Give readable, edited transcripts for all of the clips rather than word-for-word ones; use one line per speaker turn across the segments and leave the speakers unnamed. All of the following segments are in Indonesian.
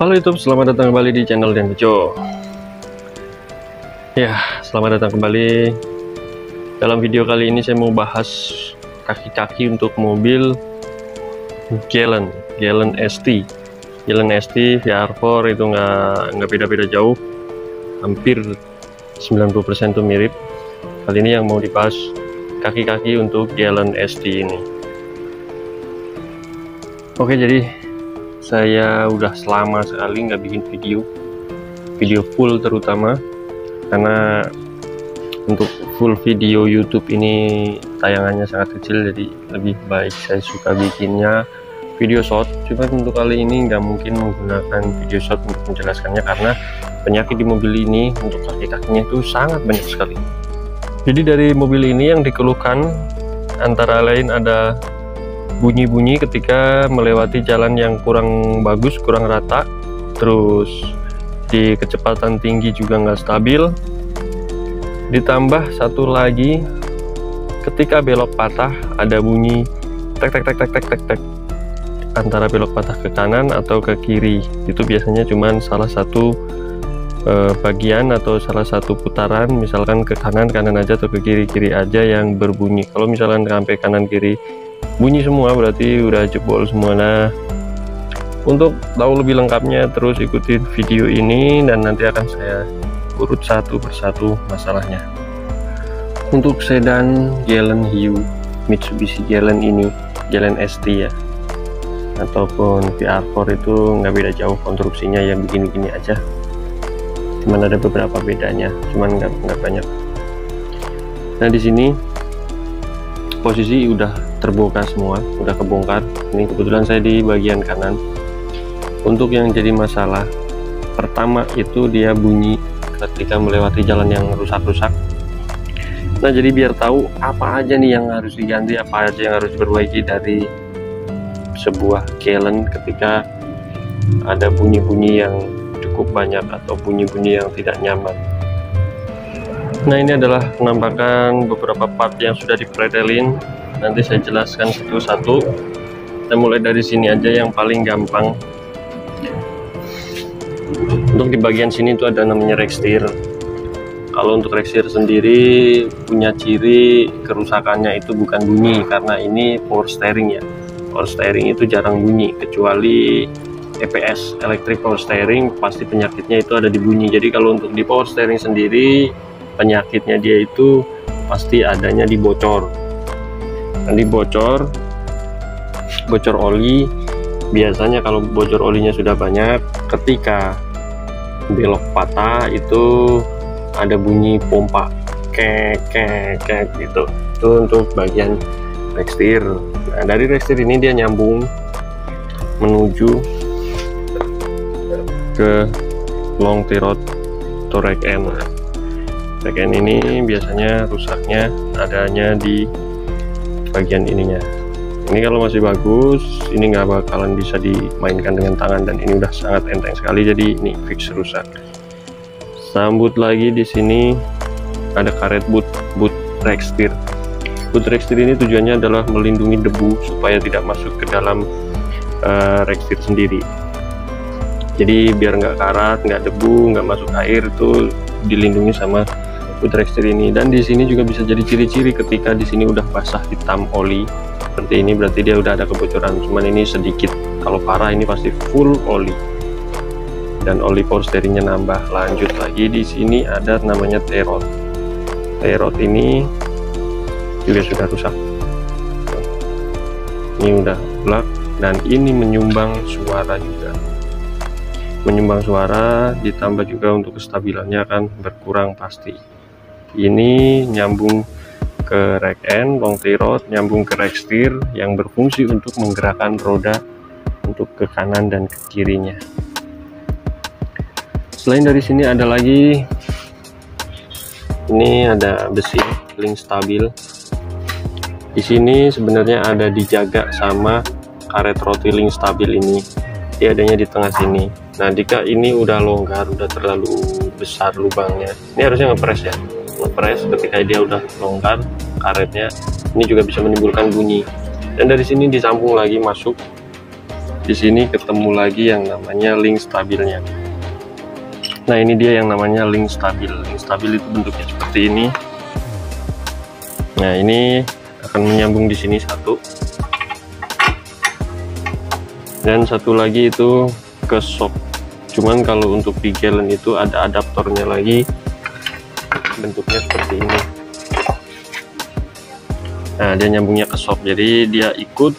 Halo YouTube, selamat datang kembali di channel Dan Bejo. Ya, selamat datang kembali. Dalam video kali ini saya mau bahas kaki-kaki untuk mobil Galant ST. Galant ST VR4 itu nggak beda-beda jauh, hampir 90% tuh mirip. Kali ini yang mau dibahas kaki-kaki untuk Galant ST ini. Oke, jadi saya udah lama sekali nggak bikin video full, terutama karena untuk full video YouTube ini tayangannya sangat kecil, jadi lebih baik saya suka bikinnya video short. Cuma untuk kali ini nggak mungkin menggunakan video short untuk menjelaskannya karena penyakit di mobil ini untuk kaki-kakinya itu sangat banyak sekali. Jadi dari mobil ini yang dikeluhkan antara lain ada bunyi-bunyi ketika melewati jalan yang kurang bagus, kurang rata, terus di kecepatan tinggi juga nggak stabil. Ditambah satu lagi, ketika belok patah ada bunyi tek tek tek tek tek tek tek antara belok patah ke kanan atau ke kiri. Itu biasanya cuman salah satu bagian atau salah satu putaran, misalkan ke kanan aja atau ke kiri aja yang berbunyi. Kalau misalkan sampai kanan kiri bunyi semua berarti udah jebol semua. Nah, untuk tahu lebih lengkapnya terus ikutin video ini dan nanti akan saya urut satu persatu masalahnya. Untuk sedan Galant Hiu Mitsubishi Galant ini, Galant ST ya, ataupun VR4 itu nggak beda jauh konstruksinya, yang begini-gini aja. Cuman ada beberapa bedanya, cuman nggak banyak. Nah, di sini posisi udah terbongkar semua, udah kebongkar. Ini kebetulan saya di bagian kanan. Untuk yang jadi masalah pertama itu dia bunyi ketika melewati jalan yang rusak-rusak. Nah, jadi biar tahu apa aja nih yang harus diganti, apa aja yang harus diperbaiki dari sebuah Galant ketika ada bunyi-bunyi yang cukup banyak atau bunyi-bunyi yang tidak nyaman. Nah, ini adalah penampakan beberapa part yang sudah dipretelin. Nanti saya jelaskan satu-satu. Kita mulai dari sini aja yang paling gampang. Untuk di bagian sini itu ada namanya rekstir. Kalau untuk rekstir sendiri punya ciri kerusakannya itu bukan bunyi, karena ini power steering ya. Power steering itu jarang bunyi, kecuali EPS, electric power steering, pasti penyakitnya itu ada di bunyi. Jadi kalau untuk di power steering sendiri, penyakitnya dia itu pasti adanya di bocor. Nanti bocor oli. Biasanya kalau bocor olinya sudah banyak, ketika belok patah itu ada bunyi pompa kek gitu. Itu untuk bagian rekstir. Nah, dari rekstir ini dia nyambung menuju ke long tirot atau rack end. Rack end ini biasanya rusaknya adanya di bagian ininya. Ini kalau masih bagus, ini nggak bakalan bisa dimainkan dengan tangan, dan ini udah sangat enteng sekali, jadi ini fix rusak. Sambut lagi di sini ada karet boot rekstir. Boot rekstir ini tujuannya adalah melindungi debu supaya tidak masuk ke dalam rekstir sendiri. Jadi biar nggak karat, nggak debu, nggak masuk air, itu dilindungi sama boot rekstir ini. Dan di sini juga bisa jadi ciri-ciri ketika di sini udah basah hitam oli seperti ini, berarti dia udah ada kebocoran. Cuman ini sedikit, kalau parah ini pasti full oli, dan oli power steeringnya nambah. Lanjut lagi di sini ada namanya T-rod. T-rod ini juga sudah rusak, ini udah blak, dan ini menyumbang suara juga. Menyumbang suara, ditambah juga untuk kestabilannya akan berkurang pasti. Ini nyambung ke rack end, long T-rod, nyambung ke rekstir yang berfungsi untuk menggerakkan roda untuk ke kanan dan ke kirinya. Selain dari sini ada lagi, ini ada besi link stabil. Di sini sebenarnya ada dijaga sama karet roti link stabil ini. Dia adanya di tengah sini. Nah, jika ini udah longgar, udah terlalu besar lubangnya, ini harusnya ngepres ya. Ngepres ketika dia udah longgar karetnya, ini juga bisa menimbulkan bunyi. Dan dari sini disambung lagi masuk di sini ketemu lagi yang namanya link stabilnya. Nah, ini dia yang namanya link stabil. Link stabil itu bentuknya seperti ini. Nah, ini akan menyambung di sini satu, dan satu lagi itu ke shock. Cuman kalau untuk di Galen itu ada adaptornya lagi, bentuknya seperti ini. Nah, dia nyambungnya ke shock, jadi dia ikut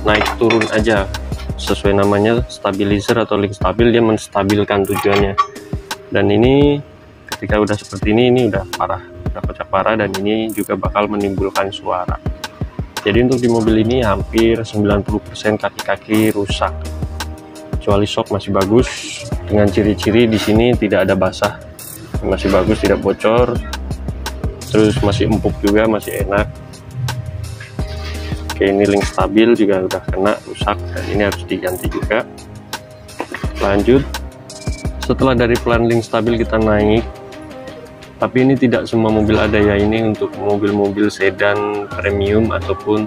naik turun aja sesuai namanya stabilizer atau link stabil. Dia menstabilkan tujuannya. Dan ini ketika udah seperti ini udah parah, udah pecah parah, dan ini juga bakal menimbulkan suara. Jadi untuk di mobil ini hampir 90% kaki-kaki rusak, kecuali shock masih bagus. Dengan ciri-ciri di sini tidak ada basah, masih bagus, tidak bocor, terus masih empuk juga, masih enak. Oke, ini link stabil juga udah kena rusak, dan ini harus diganti juga. Lanjut, setelah dari pelan link stabil kita naik, tapi ini tidak semua mobil ada ya, ini untuk mobil-mobil sedan premium ataupun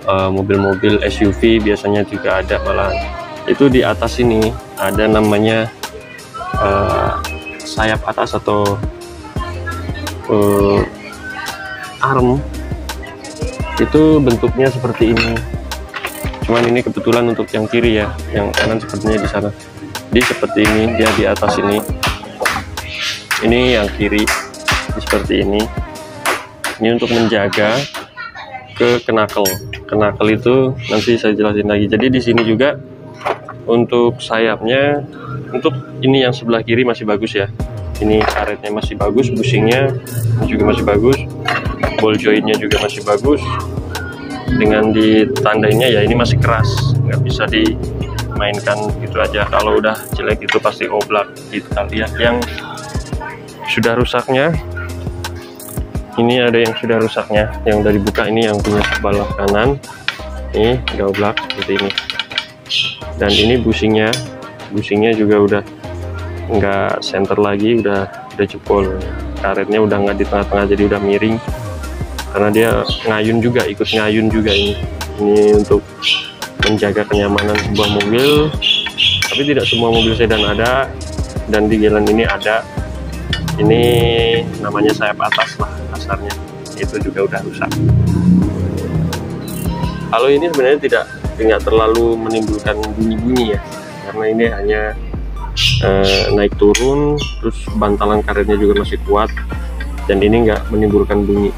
mobil-mobil SUV biasanya juga ada. Malah itu di atas ini ada namanya sayap atas atau arm, itu bentuknya seperti ini. Cuman ini kebetulan untuk yang kiri ya, yang kanan sepertinya di sana. Jadi seperti ini, dia di atas ini. Ini yang kiri seperti ini. Ini untuk menjaga ke knuckle. Knuckle itu nanti saya jelasin lagi. Jadi di sini juga untuk sayapnya, untuk ini yang sebelah kiri masih bagus ya. Ini karetnya masih bagus, bushingnya juga masih bagus, ball jointnya juga masih bagus. Dengan ditandainya ya ini masih keras, nggak bisa dimainkan gitu aja. Kalau udah jelek itu pasti oblak. Kita lihat yang sudah rusaknya. Ini ada yang sudah rusaknya, yang dari buka ini yang punya sebelah kanan. Ini udah oblak seperti ini. Dan ini bushingnya juga udah nggak center lagi, udah jebol. Karetnya udah nggak di tengah-tengah, jadi udah miring. Karena dia ngayun juga, ikut ngayun juga ini untuk menjaga kenyamanan sebuah mobil. Tapi tidak semua mobil sedan ada, dan di Galen ini ada. Ini namanya sayap atas lah kasarnya, itu juga udah rusak. Kalau ini sebenarnya tidak terlalu menimbulkan bunyi-bunyi ya, karena ini hanya naik turun, terus bantalan karetnya juga masih kuat, dan ini nggak menimbulkan bunyi.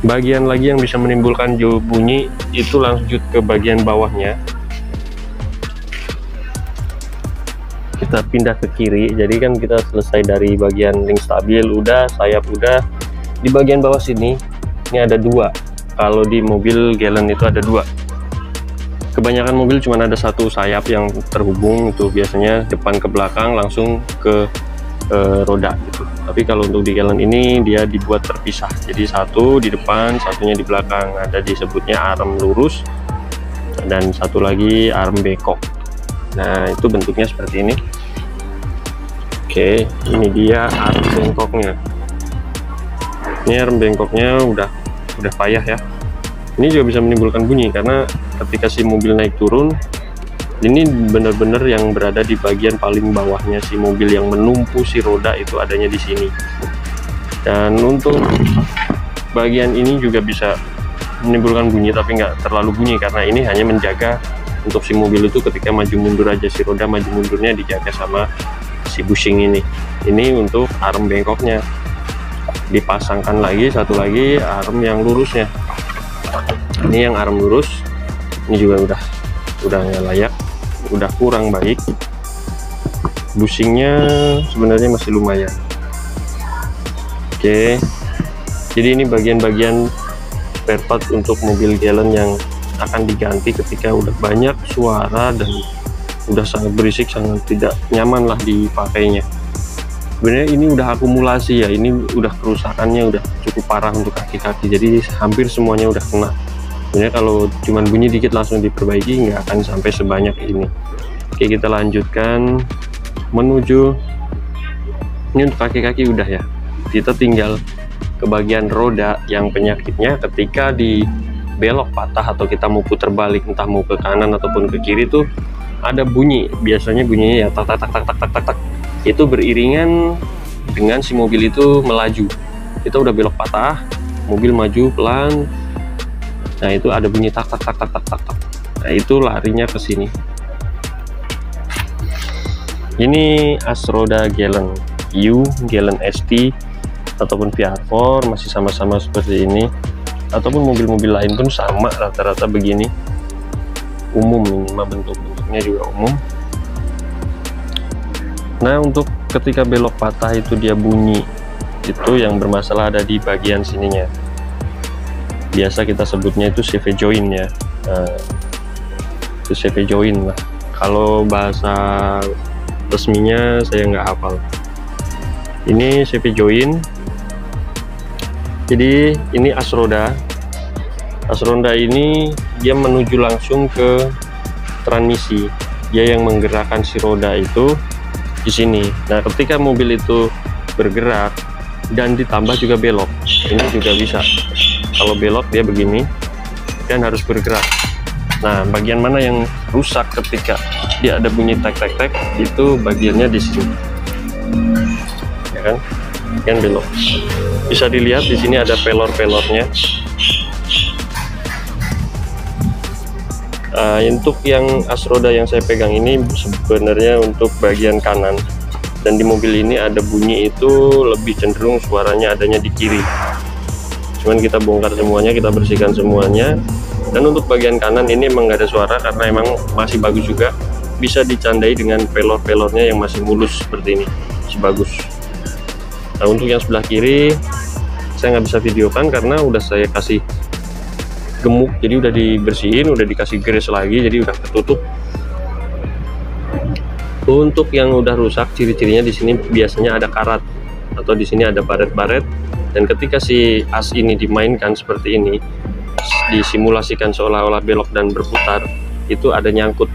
Bagian lagi yang bisa menimbulkan bunyi itu lanjut ke bagian bawahnya. Kita pindah ke kiri, jadi kan kita selesai dari bagian link stabil udah, sayap udah. Di bagian bawah sini ini ada dua. Kalau di mobil Galen itu ada dua. Kebanyakan mobil cuma ada satu sayap yang terhubung, itu biasanya depan ke belakang langsung ke roda gitu. Tapi kalau untuk di Galen ini dia dibuat terpisah, jadi satu di depan, satunya di belakang. Ada disebutnya arm lurus, dan satu lagi arm bengkok. Nah, itu bentuknya seperti ini. Oke, ini dia arm bengkoknya. Ini arm bengkoknya udah payah ya. Ini juga bisa menimbulkan bunyi karena ketika si mobil naik turun, ini benar-benar yang berada di bagian paling bawahnya si mobil, yang menumpu si roda itu adanya di sini. Dan untuk bagian ini juga bisa menimbulkan bunyi, tapi nggak terlalu bunyi karena ini hanya menjaga untuk si mobil itu ketika maju mundur aja, si roda maju mundurnya dijaga sama si bushing ini. Ini untuk arm bengkoknya. Dipasangkan lagi satu lagi arm yang lurusnya. Ini yang arm lurus, ini juga udah nggak layak, udah kurang baik. Bushingnya sebenarnya masih lumayan. Oke, jadi ini bagian-bagian spare part untuk mobil Galen yang akan diganti ketika udah banyak suara dan udah sangat berisik, sangat tidak nyaman lah dipakainya. Sebenarnya ini udah akumulasi ya, ini udah kerusakannya udah cukup parah untuk kaki-kaki, jadi hampir semuanya udah kena. Sebenarnya kalau cuman bunyi dikit langsung diperbaiki nggak akan sampai sebanyak ini. Oke, kita lanjutkan menuju, ini untuk kaki-kaki udah ya. Kita tinggal ke bagian roda yang penyakitnya ketika di belok patah atau kita mau putar balik entah mau ke kanan ataupun ke kiri tuh ada bunyi. Biasanya bunyinya ya tak tak tak tak tak tak tak tak. Itu beriringan dengan si mobil itu melaju. Kita udah belok patah, mobil maju pelan. Nah, itu ada bunyi tak tak tak tak tak tak tak. Nah, itu larinya ke sini. Ini Asroda Galen U, Galen ST ataupun VR4 masih sama-sama seperti ini, ataupun mobil-mobil lain pun sama rata-rata begini. Umum ini mah bentuknya juga umum. Nah, untuk ketika belok patah itu dia bunyi, itu yang bermasalah ada di bagian sininya. Biasa kita sebutnya itu CV join ya. Itu CV join lah. Kalau bahasa resminya saya nggak hafal. Ini CV join. Jadi ini Asroda ini dia menuju langsung ke transmisi. Dia yang menggerakkan si roda itu di sini. Nah, ketika mobil itu bergerak dan ditambah juga belok, ini juga bisa. Kalau belok dia begini dan harus bergerak. Nah, bagian mana yang rusak ketika dia ada bunyi tek tek tek, itu bagiannya di sini, ya kan? Yang belok. Bisa dilihat di sini ada pelor-pelornya. Untuk yang Asroda yang saya pegang ini sebenarnya untuk bagian kanan, dan di mobil ini ada bunyi itu lebih cenderung suaranya adanya di kiri. Cuman kita bongkar semuanya, kita bersihkan semuanya. Dan untuk bagian kanan ini emang nggak ada suara karena emang masih bagus juga. Bisa dicandai dengan pelor-pelornya yang masih mulus seperti ini, masih bagus. Nah, untuk yang sebelah kiri saya nggak bisa videokan karena udah saya kasih gemuk, jadi udah dibersihin, udah dikasih grease lagi, jadi udah ketutup. Untuk yang udah rusak, ciri-cirinya di sini biasanya ada karat atau di sini ada baret-baret, dan ketika si as ini dimainkan seperti ini, disimulasikan seolah-olah belok dan berputar, itu ada nyangkut.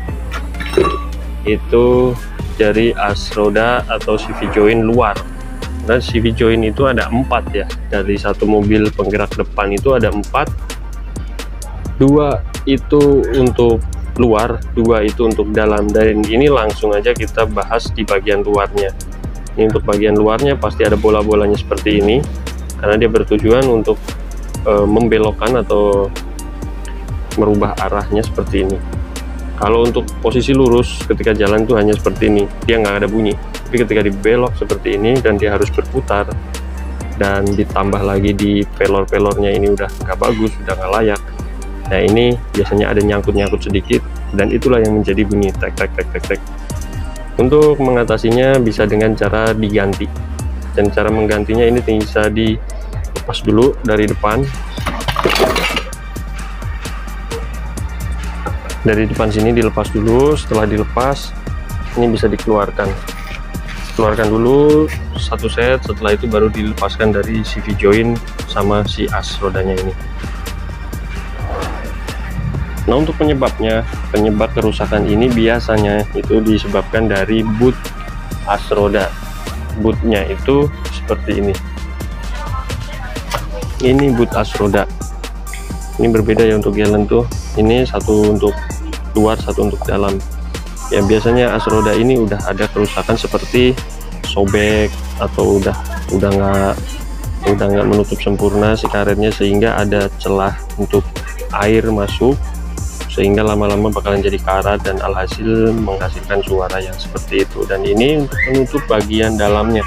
Itu dari as roda atau CV join luar. Dan CV join itu ada 4 ya, dari satu mobil penggerak depan itu ada 4, 2 itu untuk luar, 2 itu untuk dalam. Dan ini langsung aja kita bahas di bagian luarnya. Ini untuk bagian luarnya pasti ada bola-bolanya seperti ini karena dia bertujuan untuk membelokkan atau merubah arahnya seperti ini. Kalau untuk posisi lurus ketika jalan tuh hanya seperti ini, dia nggak ada bunyi. Tapi ketika dibelok seperti ini dan dia harus berputar, dan ditambah lagi di pelor-pelornya ini udah nggak bagus, udah nggak layak. Nah, ini biasanya ada nyangkut-nyangkut sedikit, dan itulah yang menjadi bunyi tek tek tek tek tek. Untuk mengatasinya bisa dengan cara diganti, dan cara menggantinya ini bisa dilepas dulu dari depan. Dari depan sini dilepas dulu. Setelah dilepas, ini bisa dikeluarkan dulu satu set. Setelah itu baru dilepaskan dari CV join sama si as rodanya ini. Nah, untuk penyebab kerusakan ini biasanya itu disebabkan dari boot as roda. Bootnya itu seperti ini. Ini boot as roda. Ini berbeda ya untuk Galen tuh. Ini satu untuk luar, satu untuk dalam. Ya, biasanya as roda ini udah ada kerusakan seperti sobek atau udah nggak menutup sempurna si karetnya, sehingga ada celah untuk air masuk, sehingga lama-lama bakalan jadi karat dan alhasil menghasilkan suara yang seperti itu. Dan ini untuk menutup bagian dalamnya,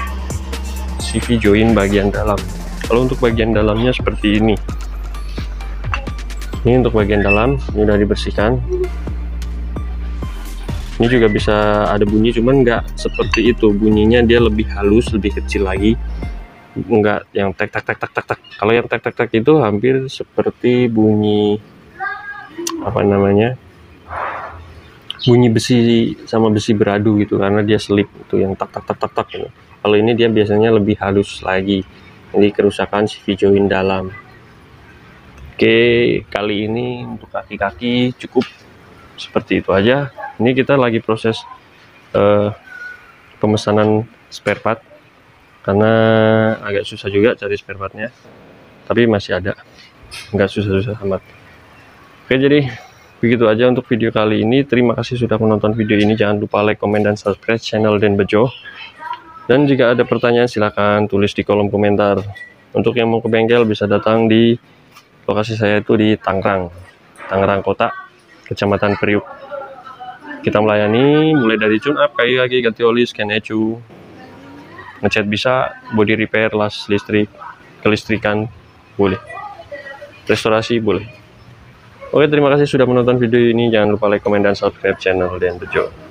CV join bagian dalam. Kalau untuk bagian dalamnya seperti ini. Ini untuk bagian dalam, ini udah dibersihkan. Ini juga bisa ada bunyi, cuman nggak seperti itu. Bunyinya dia lebih halus, lebih kecil lagi. Nggak yang tek tek tek tek tek tek. Kalau yang tek tek tek itu hampir seperti bunyi apa namanya? Bunyi besi sama besi beradu gitu, karena dia selip itu yang tak tak tak tak tak gitu. Kalau ini dia biasanya lebih halus lagi. Ini kerusakan CV join dalam. Oke, kali ini untuk kaki-kaki cukup seperti itu aja. Ini kita lagi proses pemesanan spare part karena agak susah juga cari spare partnya, tapi masih ada, nggak susah-susah amat. Oke, jadi begitu aja untuk video kali ini. Terima kasih sudah menonton video ini. Jangan lupa like, komen, dan subscribe channel Den Bejo. Dan jika ada pertanyaan silahkan tulis di kolom komentar. Untuk yang mau ke bengkel bisa datang di lokasi saya itu di Tangerang Kota, Kecamatan Priuk. Kita melayani mulai dari tune up, kayu lagi, ganti oli, scan ECU, ngecat bisa, body repair, las listrik, kelistrikan boleh, restorasi boleh. Oke, terima kasih sudah menonton video ini. Jangan lupa like, komen, dan subscribe channel Den Bejo.